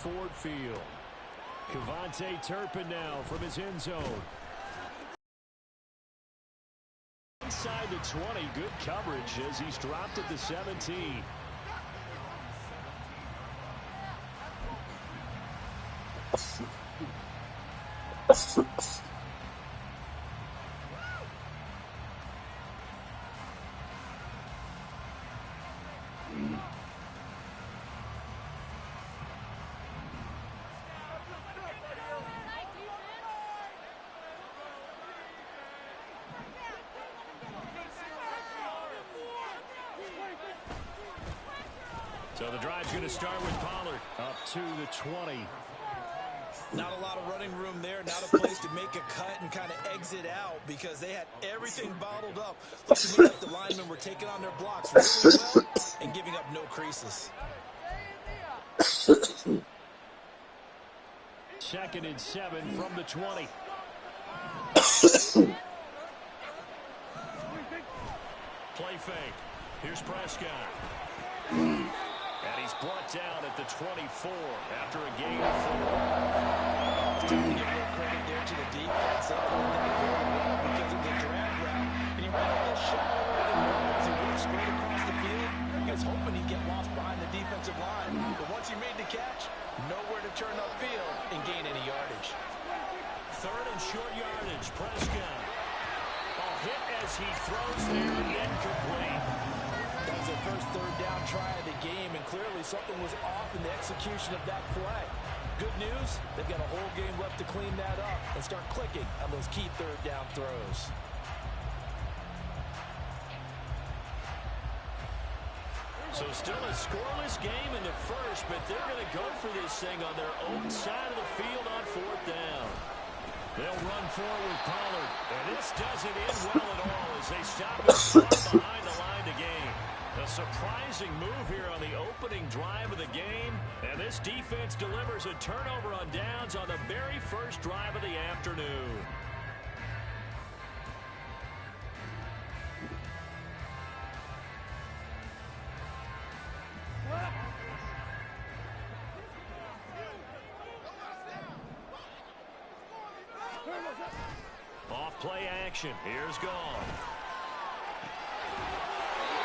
Ford Field. Cavante Turpin now from his end zone. Inside the 20, good coverage as he's dropped at the 17. So the drive's going to start with Pollard up to the 20. Not a lot of running room there, not a place to make a cut and kind of exit out because they had everything bottled up. Looks to me like the linemen were taking on their blocks really well and giving up no creases. 2nd and 7 from the 20. Play fake. Here's Prescott. And he's brought down at the 24 after a gain of 4. Give a little credit there to the defense. They pulled that very well because of the drag route. And he ran a little shallower than normal as he went straight across the field. He was hoping he'd get lost behind the defensive line. But once he made the catch, nowhere to turn upfield and gain any yardage. 3rd and short yardage. Prescott. Ball hit as he throws there, incomplete. That was their first 3rd down try of the game, and clearly something was off in the execution of that play. Good news, they've got a whole game left to clean that up and start clicking on those key 3rd down throws. So still a scoreless game in the first, but they're going to go for this thing on their own side of the field on 4th down. They'll run forward Pollard, and this doesn't end well at all as they stop it far behind the line to gain. A surprising move here on the opening drive of the game, and this defense delivers a turnover on downs on the very first drive of the afternoon. Off play action. Here's Gone.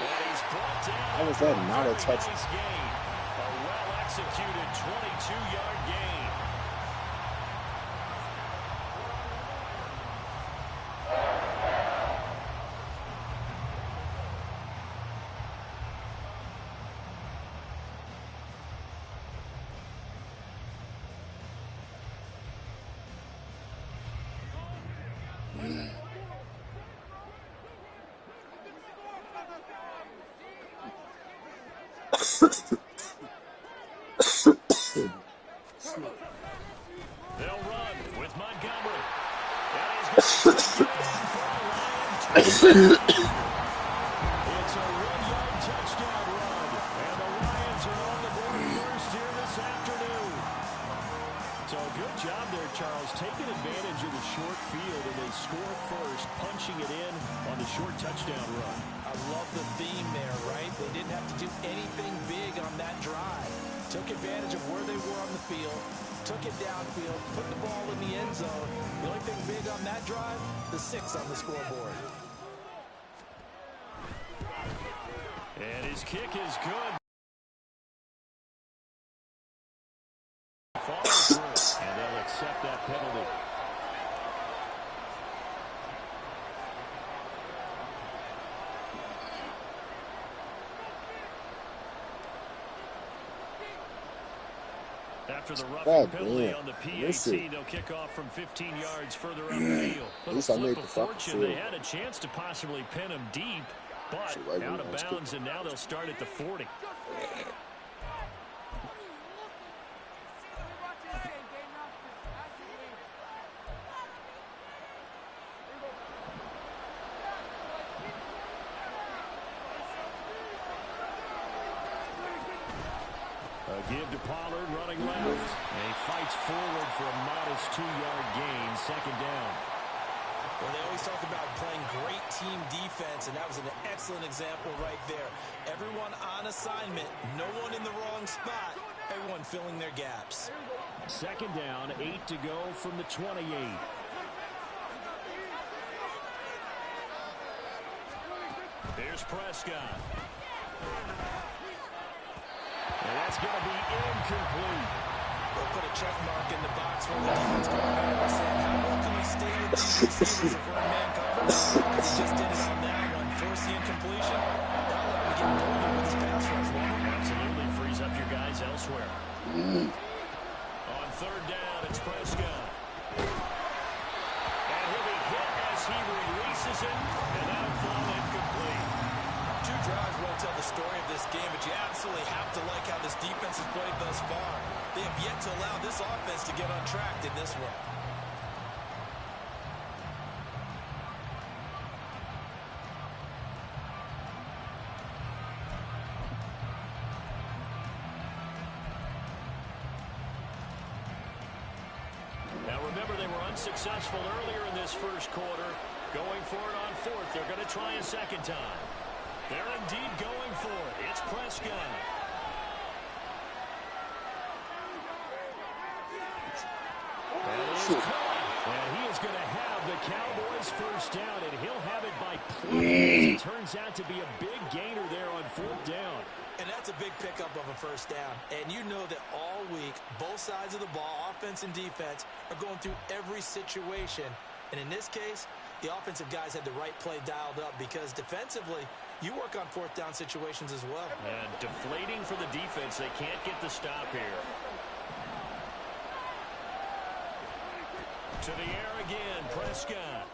And he's brought down. How was that not a touchdown? A well-executed 22-yard gain. They'll run with Montgomery. It's a 1-yard touchdown run. And the Lions are on the board first here this afternoon. So good job there, Charles, taking advantage of the short field, and they score first, punching it in on the short touchdown run. I love the theme there, right? They didn't have to do anything big on that drive. Took advantage of where they were on the field, took it downfield, put the ball in the end zone. The only thing big on that drive, the 6 on the scoreboard. And his kick is good. Follow through, and they'll accept that penalty. After the roughing penalty on the PAT, they'll kick off from 15 yards further upfield. At least I made the fortune. They had a chance to possibly pin him deep, but out of bounds, and now they'll start at the 40. Give to Pollard running left. And he fights forward for a modest 2-yard gain, 2nd down. Well, they always talk about playing great team defense, and that was an excellent example right there. Everyone on assignment, no one in the wrong spot, Everyone filling their gaps. Second down, 8 to go from the 28. Here's Prescott. And that's going to be incomplete. They'll put a check mark in the box for the defense coordinator saying, how well can we stay with these receivers if we're in man coverage? As he just did it on that one. Force the incompletion. That'll let him get bolder with his pass rush, won't it? Absolutely frees up your guys elsewhere. On third down, it's Prescott. And he'll be hit as he releases it, and that'll fall incomplete. Two drives won't tell the story of this game, but you absolutely have to like how this defense has played thus far. They have yet to allow this offense to get on track in this one. Now remember, they were unsuccessful earlier in this first quarter. Going for it on fourth. They're going to try a second time. They're indeed going for it. It's Prescott. And he is going to have the Cowboys first down, and he'll have it by plenty. It turns out to be a big gainer there on fourth down. And that's a big pickup of a first down. And you know that all week, both sides of the ball, offense and defense, are going through every situation. And in this case, the offensive guys had the right play dialed up because defensively, you work on fourth down situations as well. And deflating for the defense. They can't get the stop here. To the air again, Prescott.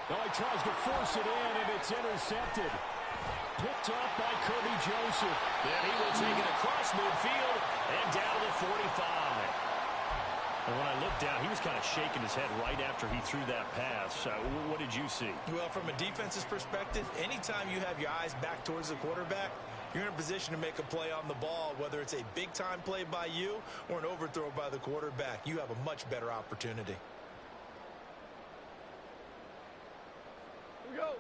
Oh, he tries to force it in, and it's intercepted. Picked up by Kirby Joseph. And he will take it across midfield and down to the 45. And when I looked down, he was kind of shaking his head right after he threw that pass. What did you see? Well, from a defense's perspective, anytime you have your eyes back towards the quarterback, you're in a position to make a play on the ball, whether it's a big-time play by you or an overthrow by the quarterback. You have a much better opportunity. Here we go.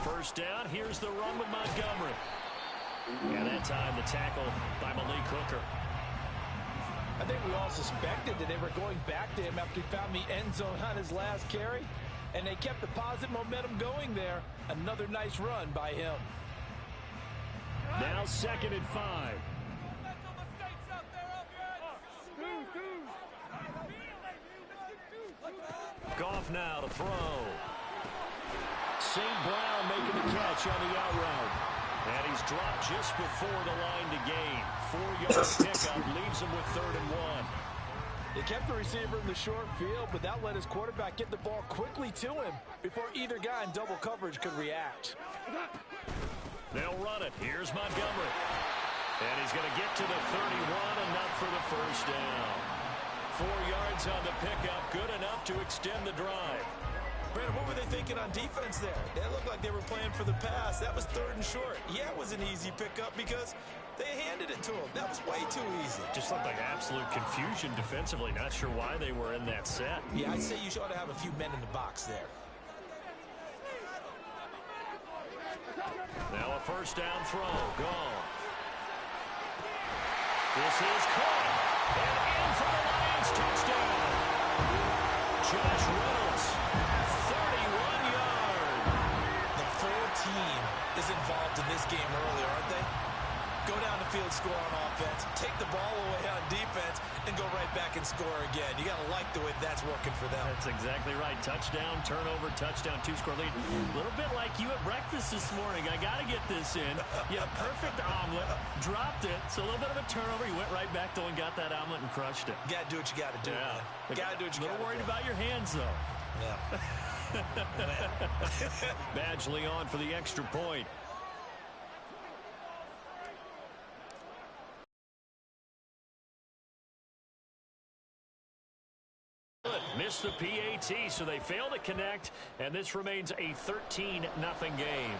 First down, here's the run with Montgomery. And that time the tackle by Malik Hooker. I think we all suspected that they were going back to him after he found the end zone on his last carry. And they kept the positive momentum going there. Another nice run by him. Now 2nd and 5. Goff now to throw. St. Brown making the catch on the out route. And he's dropped just before the line to gain. 4-yard pickup leaves him with 3rd and 1. They kept the receiver in the short field, but that let his quarterback get the ball quickly to him before either guy in double coverage could react. They'll run it. Here's Montgomery. And he's going to get to the 31, enough for the first down. 4 yards on the pickup, good enough to extend the drive. Brandon, what were they thinking on defense there? They looked like they were playing for the pass. That was 3rd and short. Yeah, it was an easy pickup because they handed it to him. That was way too easy. Just looked like absolute confusion defensively. Not sure why they were in that set. Yeah, I'd say you ought to have a few men in the box there. Now a first down throw. Gone. This is caught. And in for the Lions. Touchdown. Josh Reynolds. 31-yard. The full team is involved in this game early, aren't they? Go down the field, score on offense, take the ball away on defense, and go right back and score again. You got to like the way that's working for them. That's exactly right. Touchdown, turnover, touchdown, 2-score lead. A little bit like you at breakfast this morning. I got to get this in. You had a perfect omelet, dropped it. So a little bit of a turnover. You went right back though and got that omelet and crushed it. You got to do what you got to do, man. You got to do what you got to do. A little worried about your hands, though. Yeah. Badgley on for the extra point. Missed the PAT, so they fail to connect, and this remains a 13-0 game.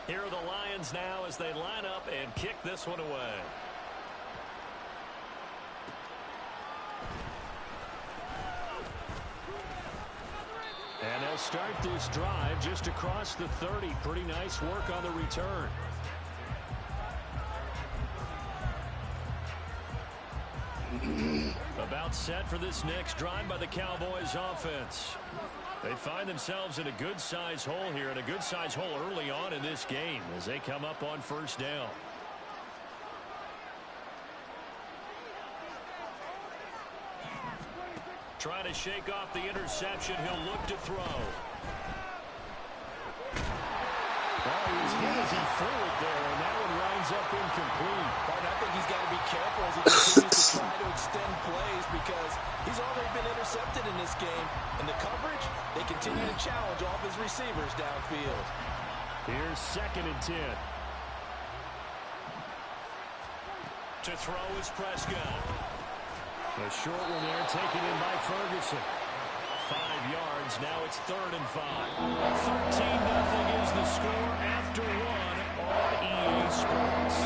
Here are the Lions now as they line up and kick this one away. And they'll start this drive just across the 30. Pretty nice work on the return. About set for this next drive by the Cowboys offense. They find themselves in a good-sized hole here, and a good-sized hole early on in this game as they come up on first down. Trying to shake off the interception. He'll look to throw. Oh, he was hit as he threw it there, and that one winds up incomplete. But I think he's got to be careful as he continues to try to extend plays because he's already been intercepted in this game. And the coverage, they continue to challenge all of his receivers downfield. Here's 2nd and 10. To throw is Prescott. A short one there taken in by Ferguson. 5 yards. Now it's 3rd and 5. 13-0 is the score after one on EA Sports.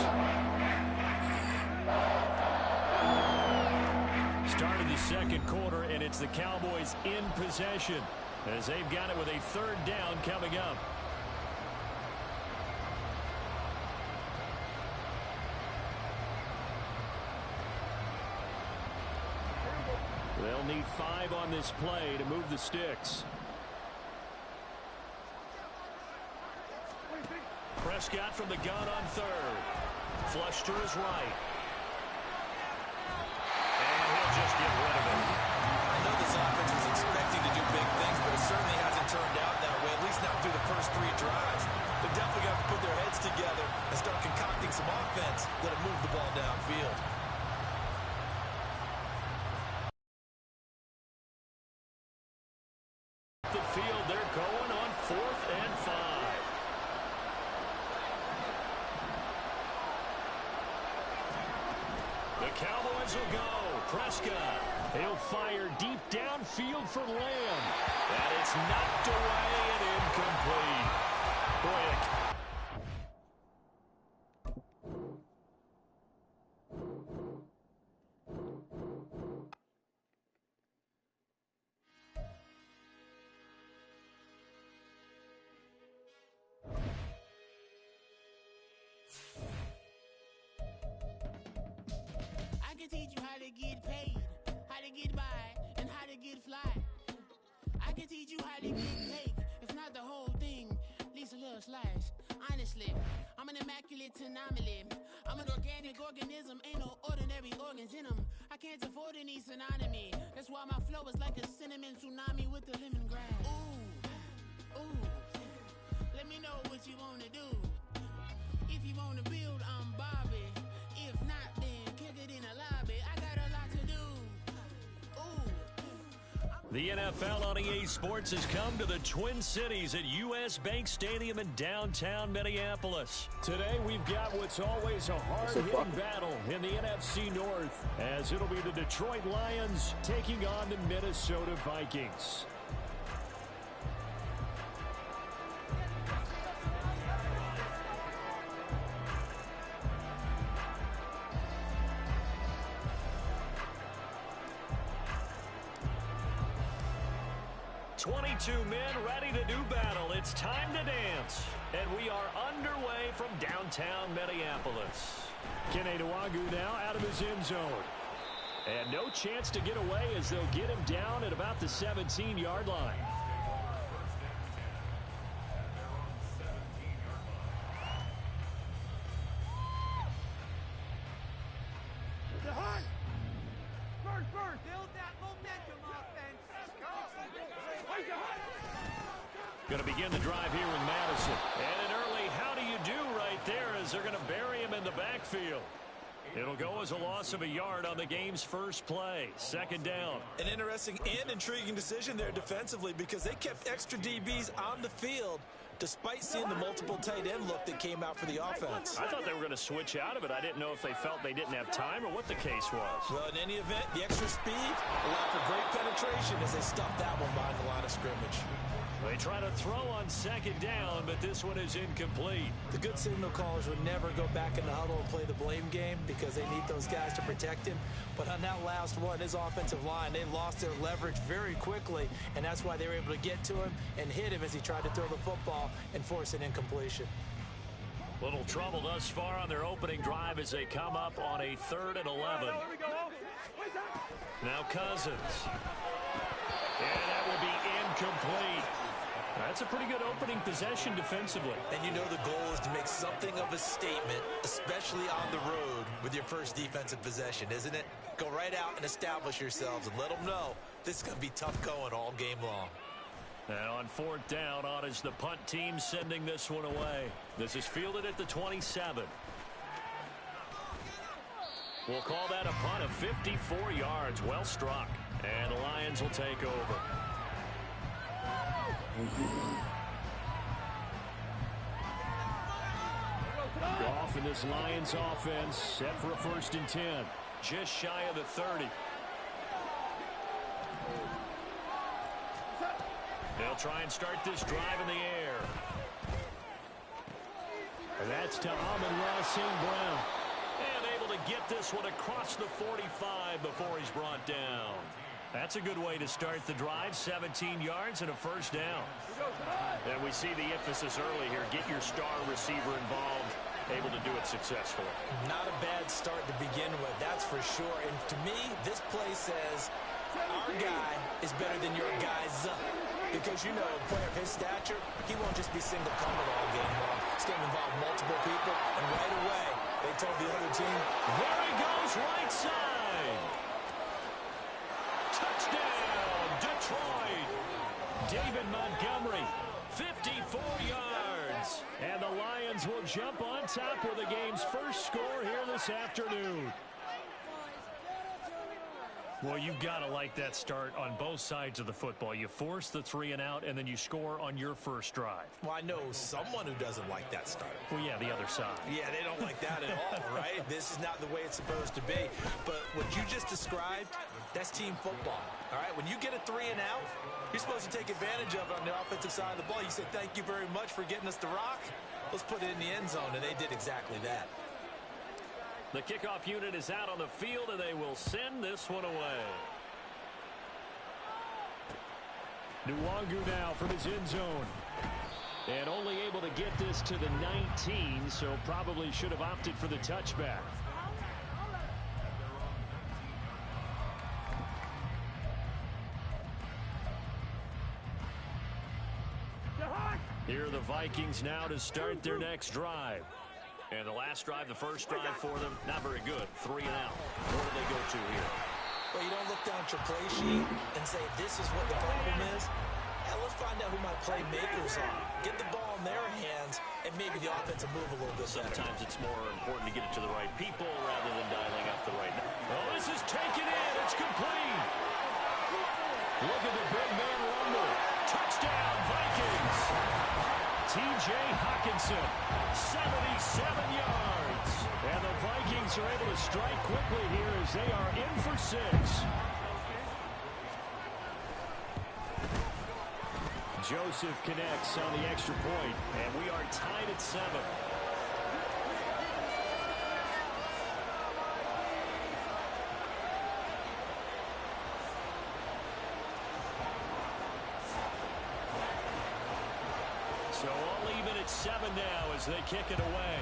Start of the second quarter, and it's the Cowboys in possession as they've got it with a 3rd down coming up. They'll need 5 on this play to move the sticks. Prescott from the gun on 3rd. Flush to his right. And he'll just get rid of it. I know this offense was expecting to do big things, but it certainly hasn't turned out that way, at least not through the first 3 drives. They're definitely going to have to put their heads together and start concocting some offense that'll move the ball downfield. The field, they're going on 4th and 5. The Cowboys will go. Prescott. He'll fire deep downfield for Lamb. And it's knocked away and incomplete. Quick. I can teach you how to get paid, how to get by, and how to get fly. I can teach you how to get cake, if not the whole thing, at least a little slice. Honestly, I'm an immaculate anomaly. I'm an organic organism, ain't no ordinary organs in them. I can't afford any synonymy. That's why my flow is like a cinnamon tsunami with the lemongrass. Ooh, ooh, let me know what you wanna do. If you wanna build, I'm Bobby. If not, then kick it in a lobby. I got a lot to do. Ooh. The NFL on EA Sports has come to the Twin Cities at U.S. Bank Stadium in downtown Minneapolis. Today, we've got what's always a hard-hitting battle in the NFC North, as it'll be the Detroit Lions taking on the Minnesota Vikings. Two men ready to do battle. It's time to dance. And we are underway from downtown Minneapolis. Kene Nwangwu now out of his end zone. And no chance to get away as they'll get him down at about the 17-yard line. Going to begin the drive here with Madison. And an early how do you do right there as they're going to bury him in the backfield. It'll go as a loss of a yard on the game's first play. 2nd down. An interesting and intriguing decision there defensively because they kept extra DBs on the field despite seeing the multiple tight end look that came out for the offense. I thought they were going to switch out of it. I didn't know if they felt they didn't have time or what the case was. Well, in any event, the extra speed allowed for great penetration as they stuffed that one behind the line of scrimmage. They try to throw on second down, but this one is incomplete. The good signal callers would never go back in the huddle and play the blame game because they need those guys to protect him. But on that last one, his offensive line, they lost their leverage very quickly, and that's why they were able to get to him and hit him as he tried to throw the football and force an incompletion. Little trouble thus far on their opening drive as they come up on a 3rd and 11. Now Cousins. And that will be incomplete. That's a pretty good opening possession defensively. And you know the goal is to make something of a statement, especially on the road with your first defensive possession, isn't it? Go right out and establish yourselves and let them know this is going to be tough going all game long. And on 4th down, on is the punt team sending this one away. This is fielded at the 27. We'll call that a punt of 54 yards. Well struck. And the Lions will take over. Goff and this Lions offense set for a 1st and 10. Just shy of the 30. They'll try and start this drive in the air. And that's to Amon-Ra St. Brown. And able to get this one across the 45 before he's brought down. That's a good way to start the drive. 17 yards and a 1st down. And we see the emphasis early here. Get your star receiver involved. Able to do it successfully. Not a bad start to begin with, that's for sure. And to me, this play says our guy is better than your guy's. Because, you know, a player of his stature, he won't just be single covered all game long. He's going to involve multiple people. And right away, they told the other team, there he goes, right side. Touchdown, Detroit. David Montgomery, 54 yards. And the Lions will jump on top with the game's first score here this afternoon. Well, you've got to like that start on both sides of the football. You force the 3 and out, and then you score on your first drive. Well, I know someone who doesn't like that start. Well, yeah, the other side. Yeah, they don't like that at all, right? This is not the way it's supposed to be. But what you just described, that's team football, all right? When you get a 3 and out, you're supposed to take advantage of it on the offensive side of the ball. You say, thank you very much for getting us the rock. Let's put it in the end zone, and they did exactly that. The kickoff unit is out on the field, and they will send this one away. Nwangu now from his end zone. And only able to get this to the 19, so probably should have opted for the touchback. Here are the Vikings now to start their next drive. And the last drive, the first drive for them, not very good. 3 and out. Where do they go to here? Well, you don't look down at your play sheet and say, this is what the problem is. Now, let's find out who my playmakers are. Get the ball in their hands, and maybe the offense will move a little bit better. Sometimes it's more important to get it to the right people rather than dialing up the right number. Oh, this is taken in. It's complete. Look at the big man rumble. Touchdown, Vikings. T.J. Hawkinson, 77 yards. And the Vikings are able to strike quickly here as they are in for 6. Joseph connects on the extra point, and we are tied at 7. So all even at 7 now as they kick it away.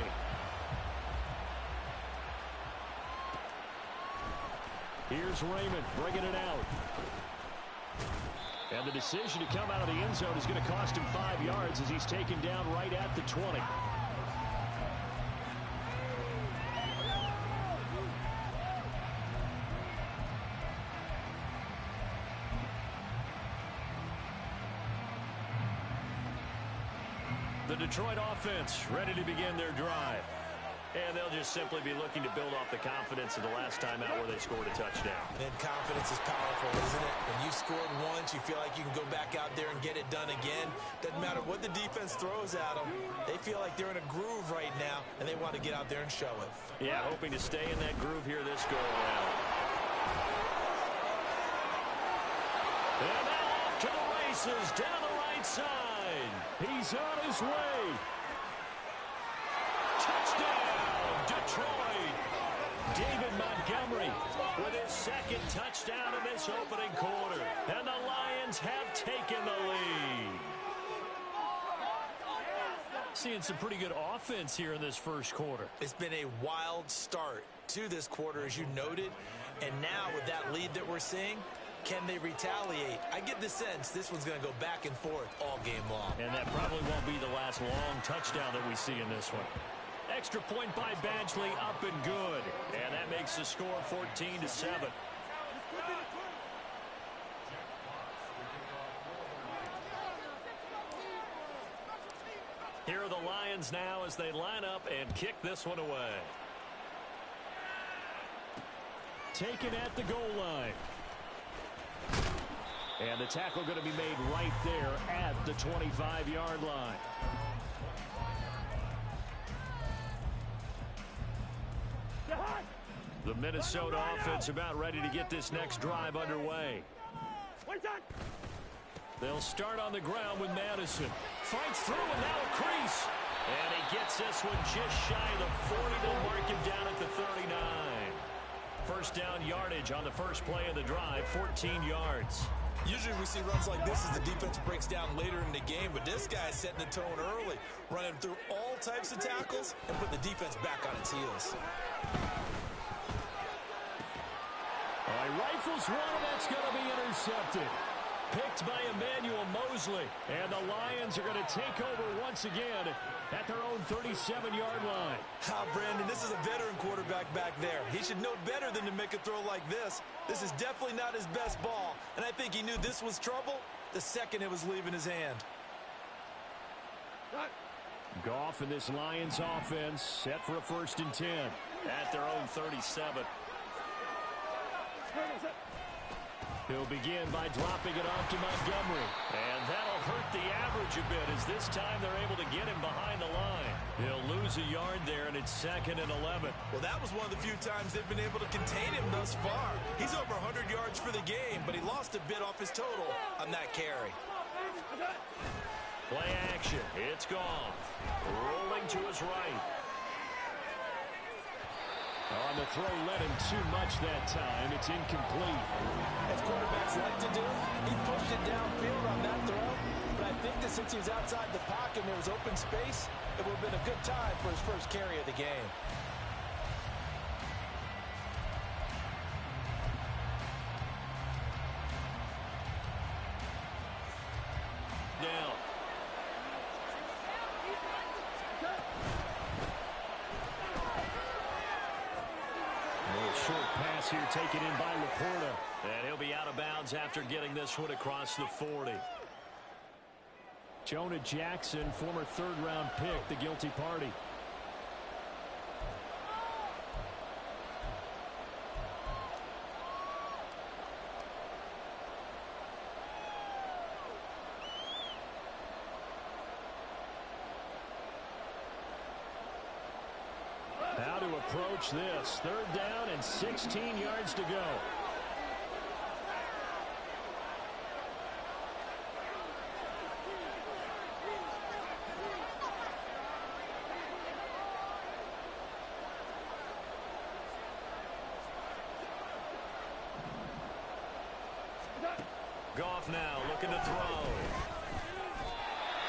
Here's Raymond bringing it out. And the decision to come out of the end zone is going to cost him 5 yards as he's taken down right at the 20. The Detroit offense ready to begin their drive. And they'll just simply be looking to build off the confidence of the last time out where they scored a touchdown. And confidence is powerful, isn't it? When you've scored once, you feel like you can go back out there and get it done again. Doesn't matter what the defense throws at them. They feel like they're in a groove right now, and they want to get out there and show it. Yeah, hoping to stay in that groove here this go-around. And now off to the races, down the right right side. He's on his way. Touchdown, Detroit. David Montgomery with his second touchdown in this opening quarter. And the Lions have taken the lead. Seeing some pretty good offense here in this first quarter. It's been a wild start to this quarter, as you noted. And now with that lead that we're seeing, can they retaliate? I get the sense this one's going to go back and forth all game long. And that probably won't be the last long touchdown that we see in this one. Extra point by Badgley, up and good. And that makes the score 14-7. Here are the Lions now as they line up and kick this one away. Taken at the goal line. And the tackle going to be made right there at the 25-yard line. The Minnesota offense about ready to get this next drive underway. They'll start on the ground with Madison. Fights through and now a crease. And he gets this one just shy of the 40. They'll mark him down at the 39. First down yardage on the first play of the drive, 14 yards. Usually we see runs like this as the defense breaks down later in the game, but this guy's setting the tone early, running through all types of tackles and putting the defense back on its heels. He rifles one, and that's going to be intercepted. Picked by Emmanuel Mosley. And the Lions are going to take over once again at their own 37-yard line. Brandon, this is a veteran quarterback back there. He should know better than to make a throw like this. This is definitely not his best ball, and I think he knew this was trouble the second it was leaving his hand. Goff and this Lions offense set for a 1st and 10 at their own 37. He'll begin by dropping it off to Montgomery. And that'll hurt the average a bit as this time they're able to get him behind the line. He'll lose a yard there, and it's 2nd and 11. Well, that was one of the few times they've been able to contain him thus far. He's over 100 yards for the game, but he lost a bit off his total on that carry. Play action. It's Goff. Rolling to his right. On the throw, led him too much that time. It's incomplete. As quarterbacks like to do, he pushed it downfield on that throw. But I think that since he was outside the pocket and there was open space, it would have been a good time for his first carry of the game. Down. Short pass here taken in by Laporta. And he'll be out of bounds after getting this one across the 40. Jonah Jackson, former 3rd-round pick, the guilty party. How to approach this. 3rd down and 16 yards to go. Goff now looking to throw.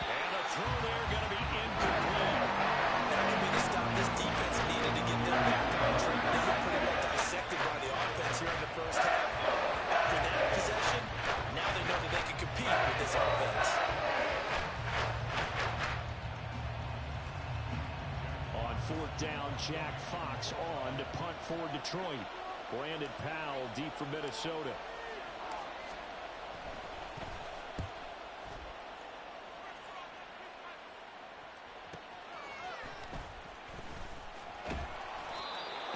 And the throw there going to be incomplete. That could be the stop this defense needed to get them back on track. They got pretty well dissected by the offense here in the first half. After that possession, now they know that they can compete with this offense. On 4th down, Jack Fox on to punt for Detroit. Brandon Powell deep for Minnesota.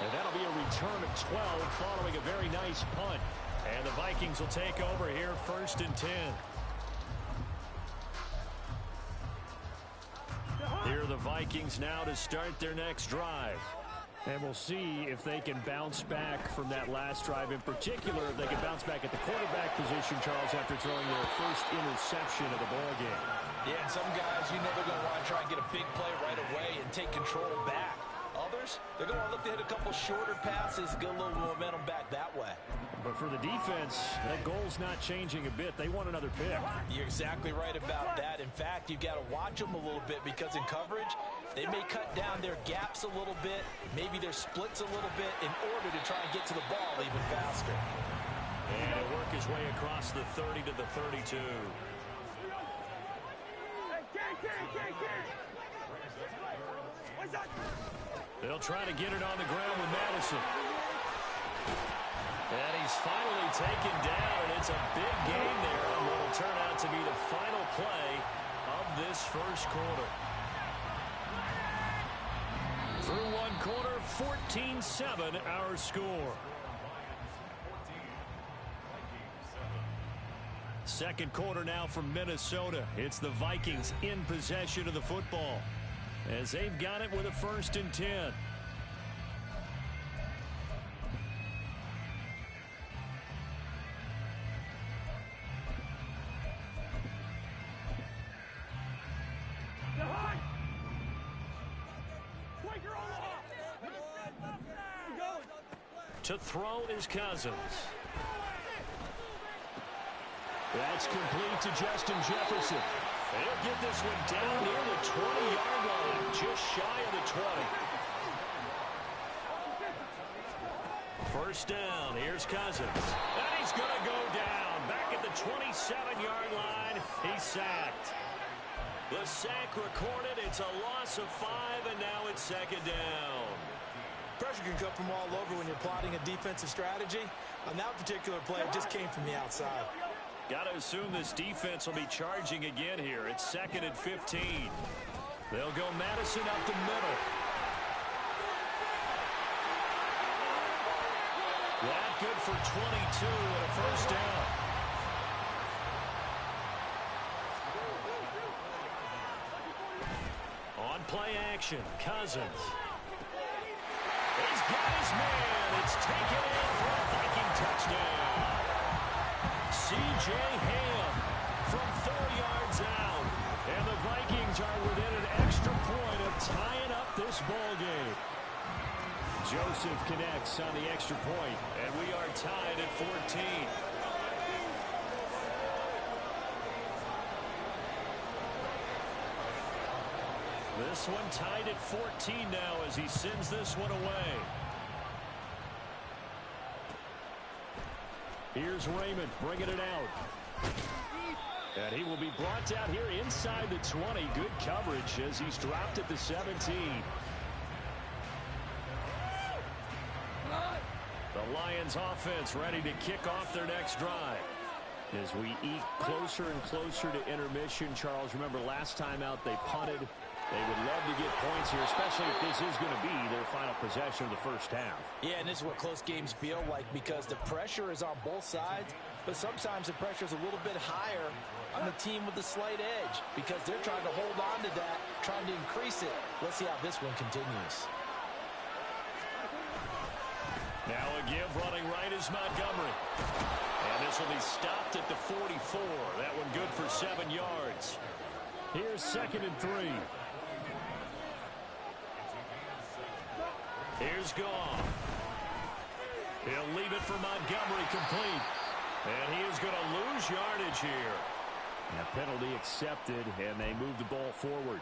And that'll be a return of 12 following a very nice punt. And the Vikings will take over here 1st and 10. Here are the Vikings now to start their next drive. And we'll see if they can bounce back from that last drive. In particular, if they can bounce back at the quarterback position, Charles, after throwing their first interception of the ballgame. Yeah, and some guys, you know they're going to want to try and get a big play right away and take control back. Others, they're going to look to hit a couple shorter passes, get a little momentum back that way. But for the defense, that goal's not changing a bit. They want another pick. You're exactly right about that. In fact, you've got to watch them a little bit because in coverage, they may cut down their gaps a little bit, maybe their splits a little bit in order to try and get to the ball even faster. And he'll work his way across the 30 to the 32. They'll try to get it on the ground with Madison. And he's finally taken down, and it's a big game there on what will turn out to be the final play of this first quarter. Through one quarter, 14-7 our score. Second quarter now from Minnesota. It's the Vikings in possession of the football as they've got it with a 1st and 10. To throw is Cousins. That's complete to Justin Jefferson. He'll get this one down near the 20-yard line, just shy of the 20. First down, here's Cousins. And he's going to go down. Back at the 27-yard line, he's sacked. The sack recorded. It's a loss of 5, and now it's 2nd down. Pressure can come from all over when you're plotting a defensive strategy. On that particular play, it just came from the outside. Got to assume this defense will be charging again here. It's 2nd and 15. They'll go Madison up the middle. That good for 22 and a first down. On play action, Cousins. He's got his man. It's taken in for a Viking touchdown. C.J. Ham from 4 yards out. And the Vikings are within an extra point of tying up this ball game. Joseph connects on the extra point, and we are tied at 14. This one tied at 14 now as he sends this one away. Here's Raymond bringing it out. And he will be brought down here inside the 20. Good coverage as he's dropped at the 17. The Lions offense ready to kick off their next drive. As we eke closer and closer to intermission, Charles, remember last time out they punted. They would love to get points here, especially if this is going to be their final possession of the first half. Yeah, and this is what close games feel like because the pressure is on both sides, but sometimes the pressure is a little bit higher on the team with the slight edge because they're trying to hold on to that, trying to increase it. Let's see how this one continues. Now a give running right is Montgomery. And this will be stopped at the 44. That one good for 7 yards. Here's 2nd and 3. Here's Goff. He'll leave it for Montgomery complete. And he is going to lose yardage here. And a penalty accepted, and they move the ball forward.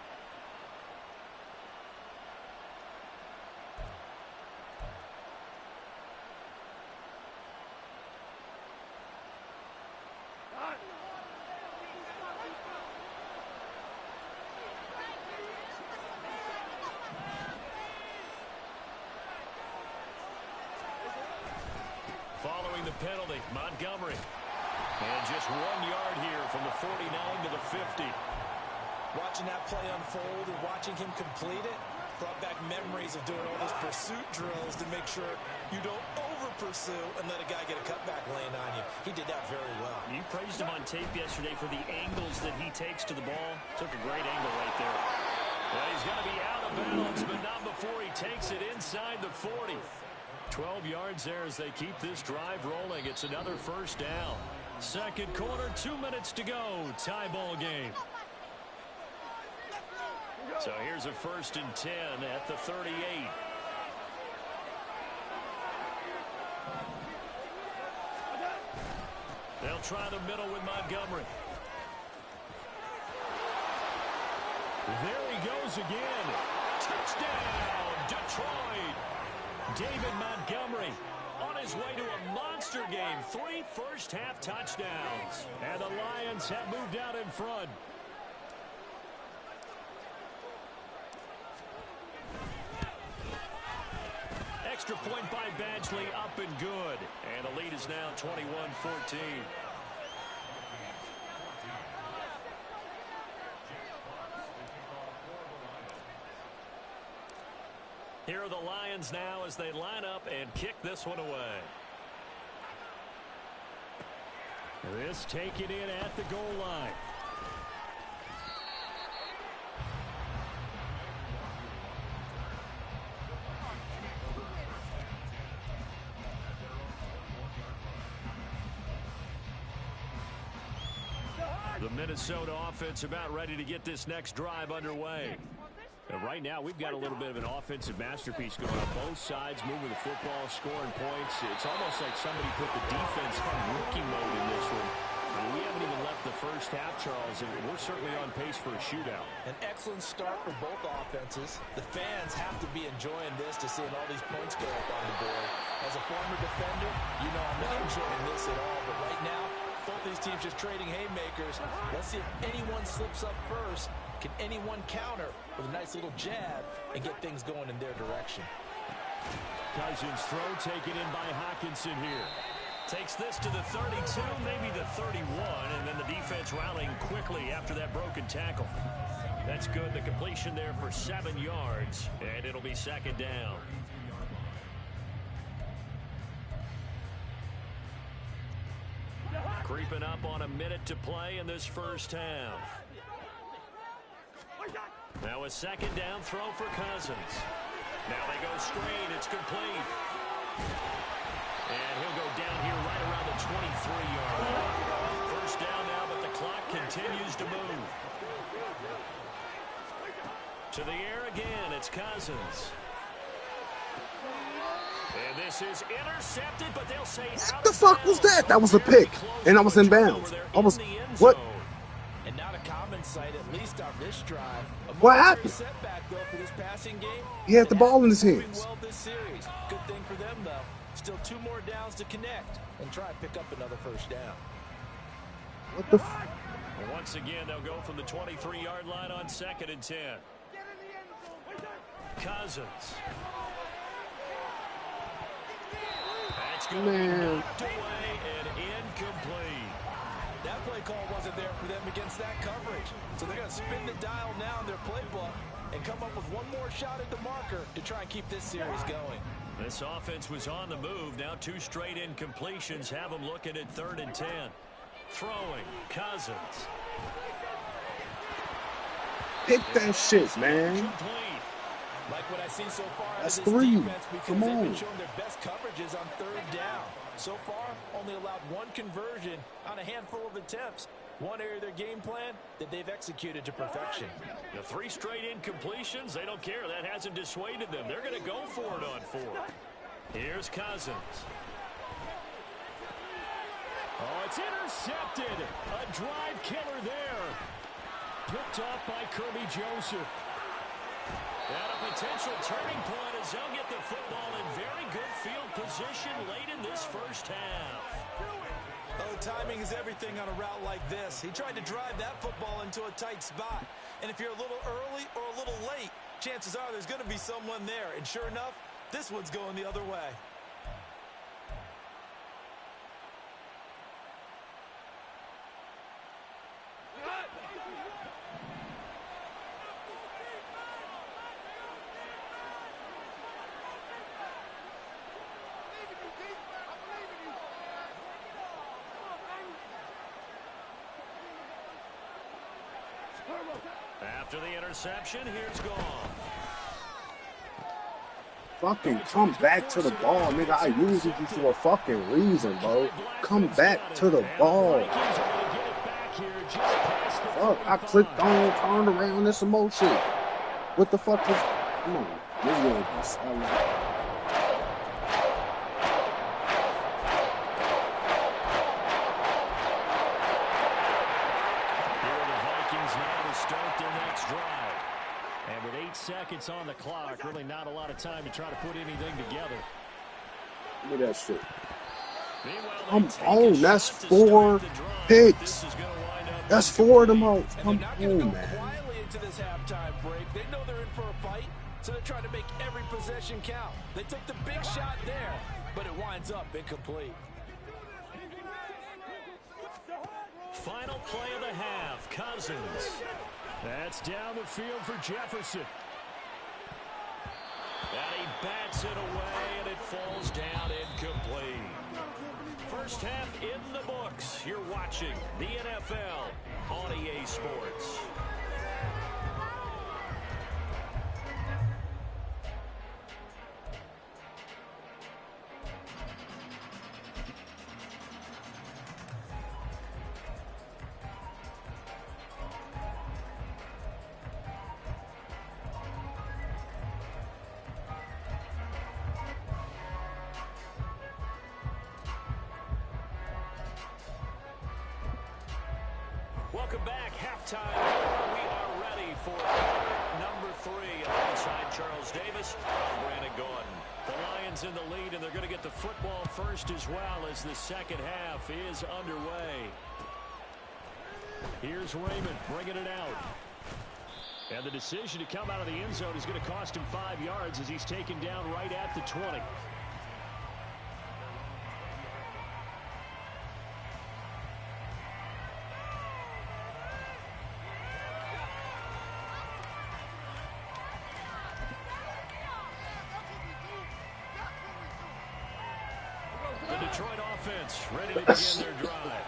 Following the penalty, Montgomery. And just 1 yard here from the 49 to the 50. Watching that play unfold and watching him complete it brought back memories of doing all those pursuit drills to make sure you don't over-pursue and let a guy get a cutback lane on you. He did that very well. You praised him on tape yesterday for the angles that he takes to the ball. Took a great angle right there. Well, he's going to be out of bounds, but not before he takes it inside the 40. 12 yards there as they keep this drive rolling. It's another first down. Second quarter, 2 minutes to go. Tie ball game. So here's a 1st and 10 at the 38. They'll try the middle with Montgomery. There he goes again. Touchdown, Detroit. David Montgomery on his way to a monster game. 3 first-half touchdowns. And the Lions have moved out in front. Extra point by Badgley, up and good. And the lead is now 21-14. Here are the Lions now as they line up and kick this one away. This taken in at the goal line. The Minnesota offense about ready to get this next drive underway. And right now, we've got a little bit of an offensive masterpiece going on both sides, moving the football, scoring points. It's almost like somebody put the defense on rookie mode in this one. We haven't even left the first half, Charles, and we're certainly on pace for a shootout. An excellent start for both offenses. The fans have to be enjoying this to seeing all these points go up on the board. As a former defender, you know I'm not enjoying this at all, but right now, both these teams just trading haymakers. Let's see if anyone slips up first. Can anyone counter with a nice little jab and get things going in their direction? Cousins' throw taken in by Hawkinson here. Takes this to the 32, maybe the 31, and then the defense rallying quickly after that broken tackle. That's good. The completion there for 7 yards, and it'll be second down. Creeping up on a minute to play in this first half. Now a second down throw for Cousins. Now they go screen. It's complete. And he'll go down here right around the 23-yard line. First down now, but the clock continues to move. To the air again. It's Cousins. And this is intercepted, but they'll say What the fuck was that? That was a pick, and I was in bounds. I was what? And not a common sight, at least on this drive. What happened? Setback, though, for this passing game. He had the ball in his hands. Well this series. Good thing for them, though. Still 2 more downs to connect and try and pick up another first down. What the well, once again, they'll go from the 23-yard line on 2nd and 10. Cousins. That's going to be knocked away and incomplete. That play call wasn't there for them against that coverage. So they're going to spin the dial now in their playbook and come up with one more shot at the marker to try and keep this series going. This offense was on the move. Now 2 straight incompletions have them looking at 3rd and 10. Throwing, Cousins. Pick that shit, man. Complete. Like what I've seen so far out That's of this 3. defense, because Come they've on. been showing their best coverages on 3rd down. So far, only allowed 1 conversion on a handful of attempts. One area of their game plan that they've executed to perfection. The 3 straight incompletions, they don't care. That hasn't dissuaded them. They're going to go for it on 4th. Here's Cousins. Oh, it's intercepted. A drive killer there. Picked off by Kirby Joseph. And a potential turning point as they'll get the football in very good field position late in this first half. Oh, timing is everything on a route like this. He tried to drive that football into a tight spot. And if you're a little early or a little late, chances are there's going to be someone there. And sure enough, this one's going the other way. After the interception, here's Goff. Fucking come back to the ball, nigga. I used you for a fucking reason, bro. Come back to the ball. Fuck, I clicked on, turned around, and some more shit. What the fuck is... Come on. This is gonna be solid. Start their next drive. And with 8 seconds on the clock, really not a lot of time to try to put anything together. Look at that shit. Come on, that's 4 picks. That's 4 of them all. Come on, man. Quietly into this halftime break. They know they're in for a fight, so they're trying to make every possession count. They took the big shot there, but it winds up incomplete. Final play of the half, Cousins. That's down the field for Jefferson. And he bats it away, and it falls down incomplete. First half in the books. You're watching the NFL on EA Sports. Welcome back. Halftime. We are ready for number 3 alongside Charles Davis and Brandon Gordon. The Lions in the lead, and they're going to get the football first as well as the second half is underway. Here's Raymond bringing it out. And the decision to come out of the end zone is going to cost him 5 yards as he's taken down right at the 20. Detroit offense ready to begin their drive.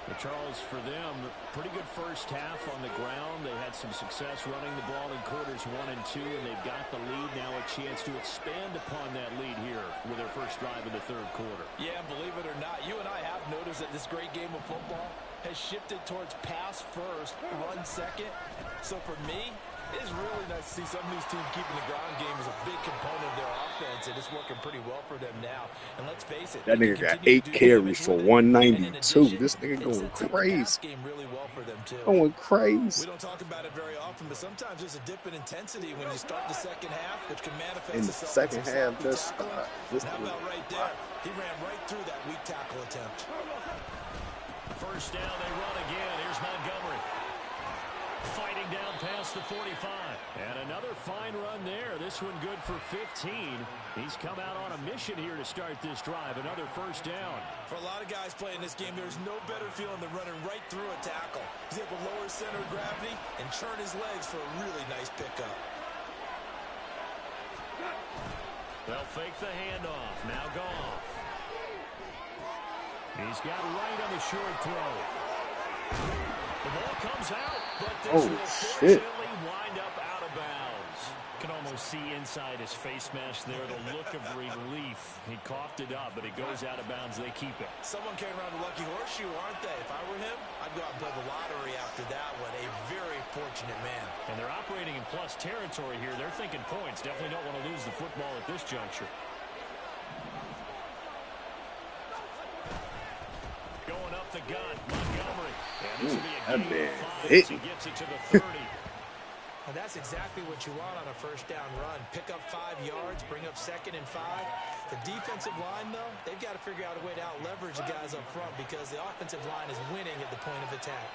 But Charles, for them, pretty good first half on the ground. They had some success running the ball in quarters 1 and 2, and they've got the lead now, a chance to expand upon that lead here with their first drive in the third quarter. Yeah, believe it or not, you and I have noticed that this great game of football has shifted towards pass first, run second. So for me, it is really nice to see some of these teams keeping the ground game as a big component of their offense, and it's working pretty well for them now. And let's face it, that nigga got 8 carries for 192. This nigga going crazy. Really well for them too. Going crazy. We don't talk about it very often, but sometimes there's a dip in intensity when you start the second half, which can manifest in the itself second half. This how about right there? He ran right through that weak tackle attempt. First down, they run again. Here's Montgomery. Fighting down past the 45. And another fine run there. This one good for 15. He's come out on a mission here to start this drive. Another first down. For a lot of guys playing this game, there's no better feeling than running right through a tackle. He's able to lower his center of gravity and churn his legs for a really nice pickup. They'll fake the handoff. Now Goff. He's got right on the short throw. The ball comes out, but this will fortunately wind up out of bounds. Can almost see inside his face mask there, the look of relief. He coughed it up, but it goes out of bounds. They keep it. Someone came around the lucky horseshoe, aren't they? If I were him, I'd go out and play the lottery after that one. A very fortunate man. And they're operating in plus territory here. They're thinking points. Definitely don't want to lose the football at this juncture. Going up the gut, Montgomery. And this will be a man as he gets it to the 30. And that's exactly what you want on a first down run. Pick up 5 yards, bring up 2nd and 5. The defensive line, though, they've got to figure out a way to out-leverage the guys up front because the offensive line is winning at the point of attack.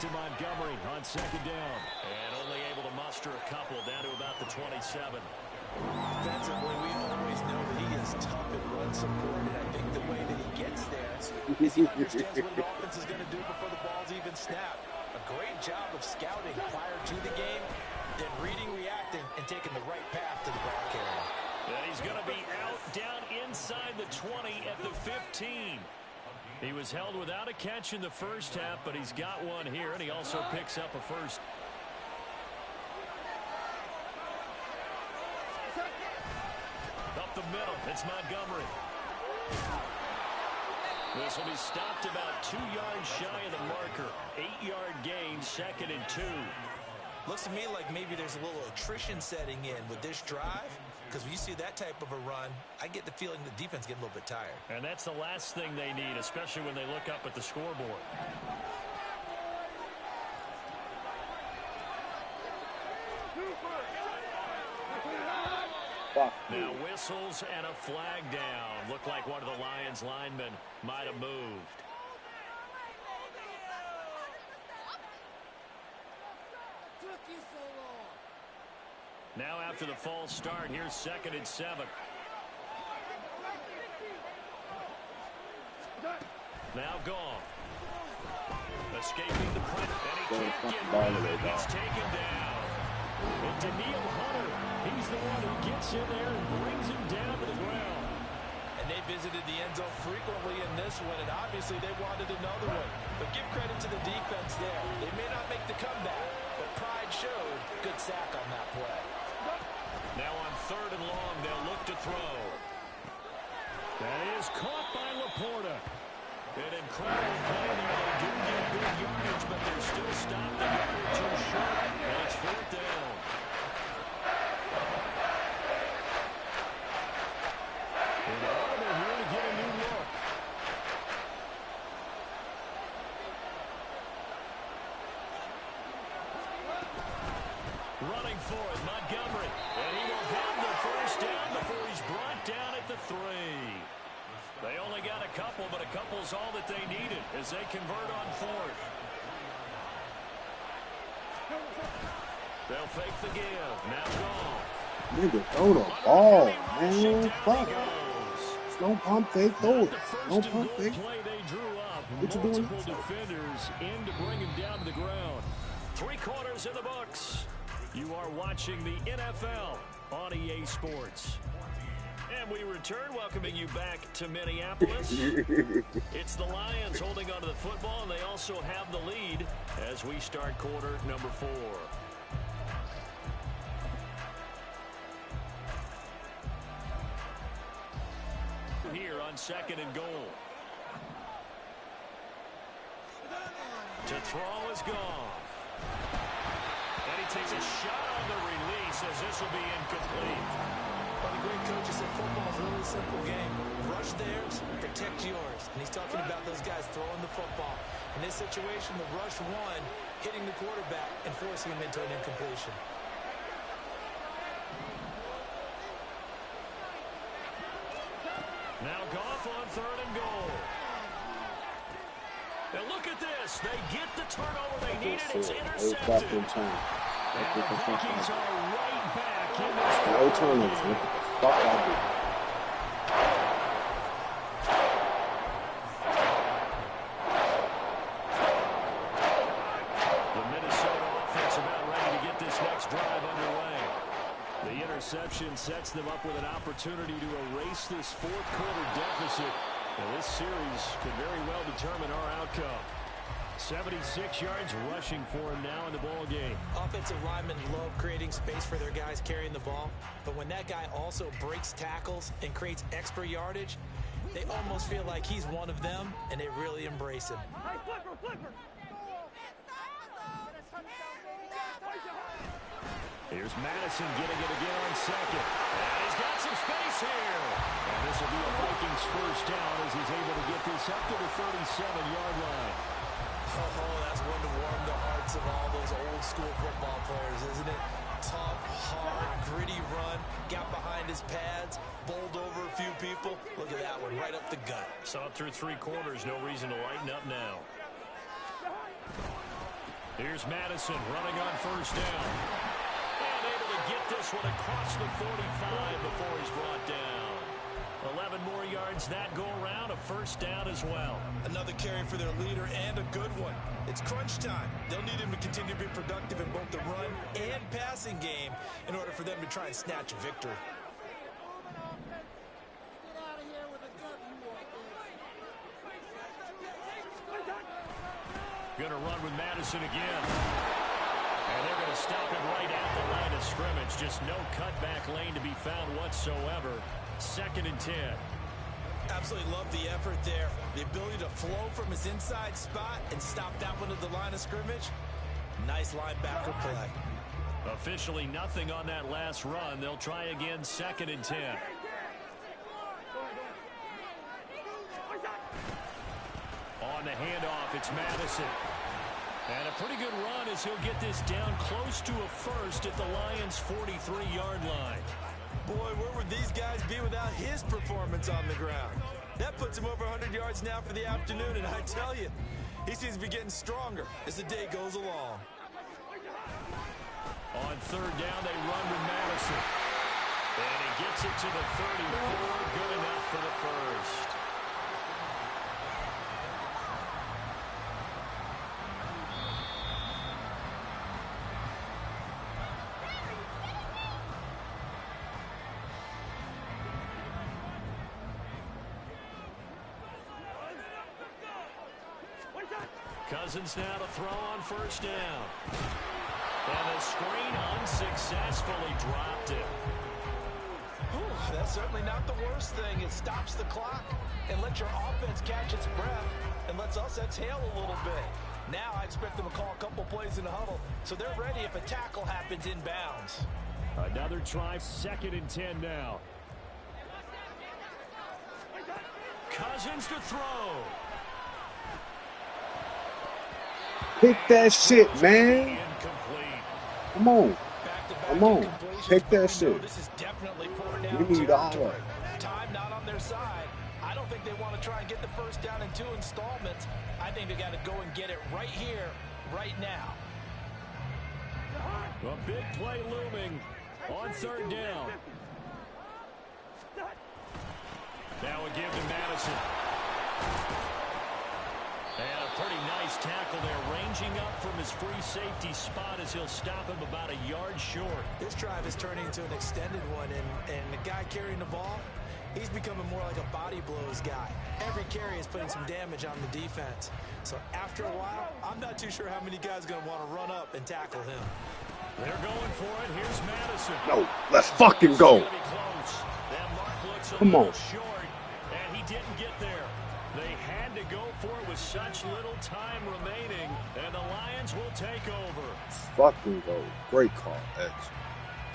To Montgomery on 2nd down. And only able to muster a couple down to about the 27. Defensively, we always know that he is tough and run support, and I think the way that he gets there is he understands what an offense is going to do before the ball's even snapped. A great job of scouting prior to the game, then reading, reacting, and taking the right path to the ball carrier. And he's going to be out down inside the 20 at the 15. He was was held without a catch in the first half, but he's got one here, and he also picks up a first. Up the middle, it's Montgomery. This will be stopped about 2 yards shy of the marker. 8-yard gain, 2nd and 2. Looks to me like maybe there's a little attrition setting in with this drive, because when you see that type of a run, I get the feeling the defense getting a little bit tired. And that's the last thing they need, especially when they look up at the scoreboard. Now whistles and a flag down. Looked like one of the Lions linemen might have moved. Now after the false start, here's 2nd and 7. Now gone. Escaping the print, and he can't get rid of it. He's taken down. And Daniil Hunter, he's the one who gets in there and brings him down to the ground. And they visited the end zone frequently in this one, and obviously they wanted another one. But give credit to the defense there. They may not make the comeback, but pride showed. Good sack on that play. Now on 3rd and long, they'll look to throw. That is caught by Laporta. An incredible play there. They do get good yardage, but they're still stopped a yard or two short. And it's 4th down. And they're here to get a new look. Running for it, Montgomery. And he will have the first down before he's brought down at the 3. They only got a couple, but a couple's all that they needed as they convert on 4th. They'll fake the give. Now gone. Nigga, throw the ball, man. Fuck. Don't pump fake, throw it. Don't pump fake. What you doing? Multiple defenders in to bring him down to the ground. 3 quarters in the books. You are watching the NFL on EA Sports. And we return, welcoming you back to Minneapolis. It's the Lions holding onto the football, and they also have the lead as we start quarter number 4. Here on 2nd and goal. To throw is gone. And he takes a shot on the release as this will be incomplete. Well, the great coach said football is a really simple game. Rush theirs, protect yours. And he's talking about those guys throwing the football. In this situation, the rush one, hitting the quarterback and forcing him into an incompletion. Now Goff on 3rd and goal. And look at this. They get the turnover they needed. It's intercepted. And the Vikings are right back in this no turnovers. What the fuck I do? The Minnesota offense about ready to get this next drive underway. The interception sets them up with an opportunity to erase this 4th quarter deficit. And this series could very well determine our outcome. 76 yards rushing for him now in the ball game. Offensive linemen love creating space for their guys carrying the ball, but when that guy also breaks tackles and creates extra yardage, they almost feel like he's one of them, and they really embrace him. Here's Madison getting it again on 2nd. And he's got some space here. And this will be a Vikings first down as he's able to get this up to the 37-yard line. Oh, that's one to warm the hearts of all those old school football players, isn't it? Tough, hard, gritty run, got behind his pads, bowled over a few people. Look at that one, right up the gut. Saw it through 3 quarters, no reason to lighten up now. Here's Madison running on first down. And able to get this one across the 45 before he's brought down. 11 more yards that go around, a first down as well. Another carry for their leader and a good one. It's crunch time. They'll need him to continue to be productive in both the run and passing game in order for them to try and snatch a victory. Going to run with Madison again. And they're going to stop it right at the line of scrimmage. Just no cutback lane to be found whatsoever. 2nd and 10. Absolutely love the effort there. The ability to flow from his inside spot and stop that one at the line of scrimmage. Nice linebacker play. Officially nothing on that last run. They'll try again, 2nd and 10. On the handoff, it's Madison. And a pretty good run as he'll get this down close to a first at the Lions' 43-yard line. Boy, where would these guys be without his performance on the ground? That puts him over 100 yards now for the afternoon, and I tell you, he seems to be getting stronger as the day goes along. On 3rd down, they run with Madison. And he gets it to the 34, good enough for the first. Cousins now to throw on 1st down. And the screen unsuccessfully dropped it. Whew, that's certainly not the worst thing. It stops the clock and lets your offense catch its breath and lets us exhale a little bit. Now I expect them to call a couple plays in the huddle so they're ready if a tackle happens inbounds. Another try, 2nd and 10 now. Cousins to throw. Pick that shit, man. Come on. Come on. Pick that shit. This is definitely 4th down. We need all of it. Time not on their side. I don't think they want to try and get the 1st down in 2 installments. I think they got to go and get it right here, right now. A big play looming on 3rd down. Now a give to Madison. And a pretty nice tackle there, ranging up from his free safety spot as he'll stop him about a yard short. This drive is turning into an extended one, and the guy carrying the ball, he's becoming more like a body blows guy. Every carry is putting some damage on the defense. So after a while, I'm not too sure how many guys are going to want to run up and tackle him. They're going for it. Here's Madison. No, let's fucking go. Come on. Short, and he didn't get there. They had to go for it with such little time remaining, and the Lions will take over. Fucking go. Great call, X.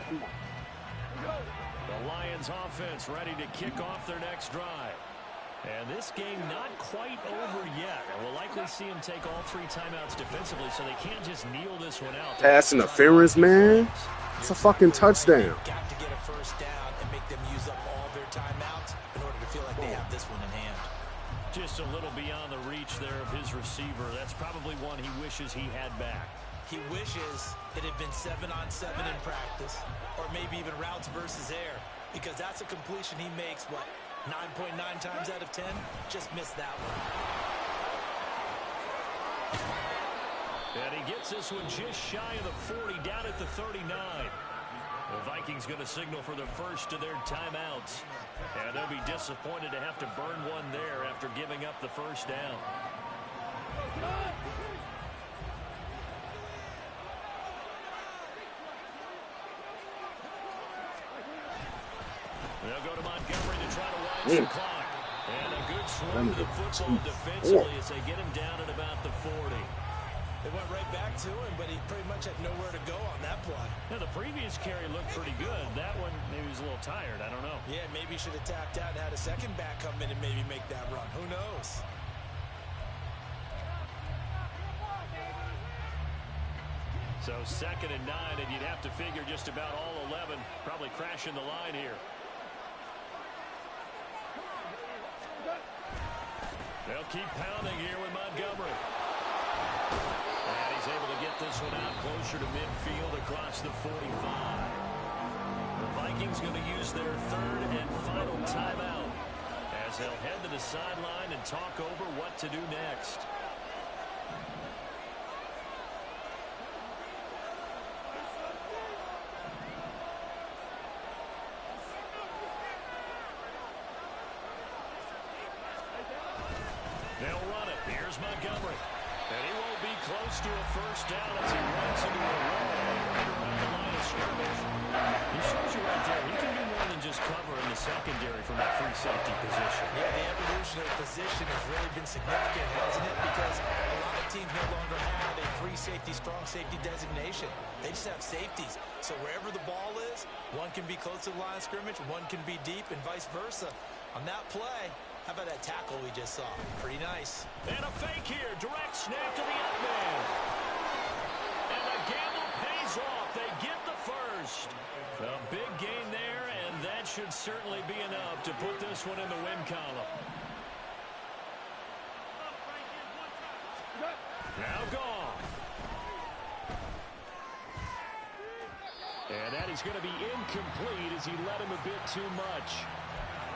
Come on. The Lions offense ready to kick off their next drive. And this game not quite over yet. And we'll likely see him take all 3 timeouts defensively, so they can't just kneel this one out. Pass interference, man. It's a fucking touchdown. Got to get a 1st down and make them use up all their timeouts in order to feel like they have this one in hand. Just a little beyond the reach there of his receiver. That's probably one he wishes he had back. He wishes it had been 7-on-7 in practice, or maybe even routes versus air, because that's a completion he makes, 9.9 times out of 10? Just missed that one. And he gets this one just shy of the 40, down at the 39. The Vikings going to signal for the first of their timeouts. And they'll be disappointed to have to burn one there after giving up the 1st down. They'll go to Montgomery to try to wind some clock. And a good swing to the football defensively as they get him down at about the 40. They went right back to him, but he pretty much had nowhere to go on that play. Now, the previous carry looked pretty good. That one, maybe he was a little tired. I don't know. Yeah, maybe he should have tapped out and had a second back come in and maybe make that run. Who knows? So 2nd and 9, and you'd have to figure just about all 11 probably crashing the line here. They'll keep pounding here with Montgomery. And he's able to get this one out closer to midfield across the 45. The Vikings going to use their 3rd and final timeout as they'll head to the sideline and talk over what to do next. They'll run it. Here's Montgomery. And he won't be close to a first down as he runs into a wall right around the line of scrimmage. He shows you right there, he can do more than just cover in the secondary from that free safety position. Yeah, the evolution of the position has really been significant, hasn't it? Because a lot of teams no longer have a free safety, strong safety designation. They just have safeties. So wherever the ball is, one can be close to the line of scrimmage, one can be deep, and vice versa. On that play, how about that tackle we just saw? Pretty nice. And a fake here. Direct snap to the up man. And the gamble pays off. They get the first. A big gain there, and that should certainly be enough to put this one in the win column. Now gone. And that is going to be incomplete as he led him a bit too much.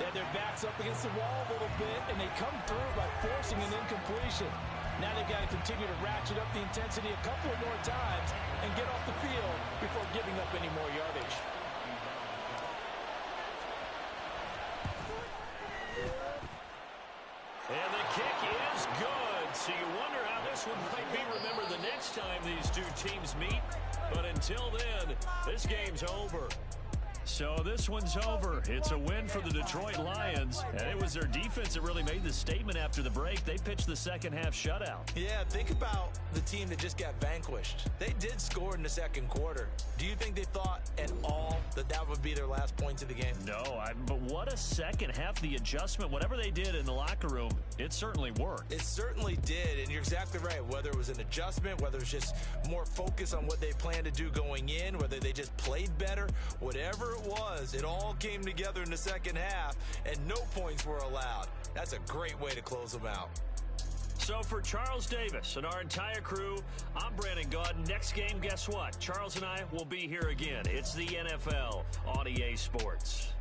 They had their backs up against the wall a little bit, and they come through by forcing an incompletion. Now they've got to continue to ratchet up the intensity a couple of more times and get off the field before giving up any more yardage. And the kick is good. So you wonder how this one might be remembered the next time these two teams meet. But until then, this game's over. So this one's over. It's a win for the Detroit Lions. And it was their defense that really made the statement after the break. They pitched the second half shutout. Yeah, think about the team that just got vanquished. They did score in the second quarter. Do you think they thought at all that that would be their last points of the game? No, but what a second half. The adjustment, whatever they did in the locker room, it certainly worked. It certainly did, and you're exactly right. Whether it was an adjustment, whether it was just more focus on what they planned to do going in, whether they just played better, whatever it was, it all came together in the second half, and no points were allowed. That's a great way to close them out. So for Charles Davis and our entire crew, I'm Brandon Gaudin. Next game, guess what? Charles and I will be here again. It's the NFL on EA Sports.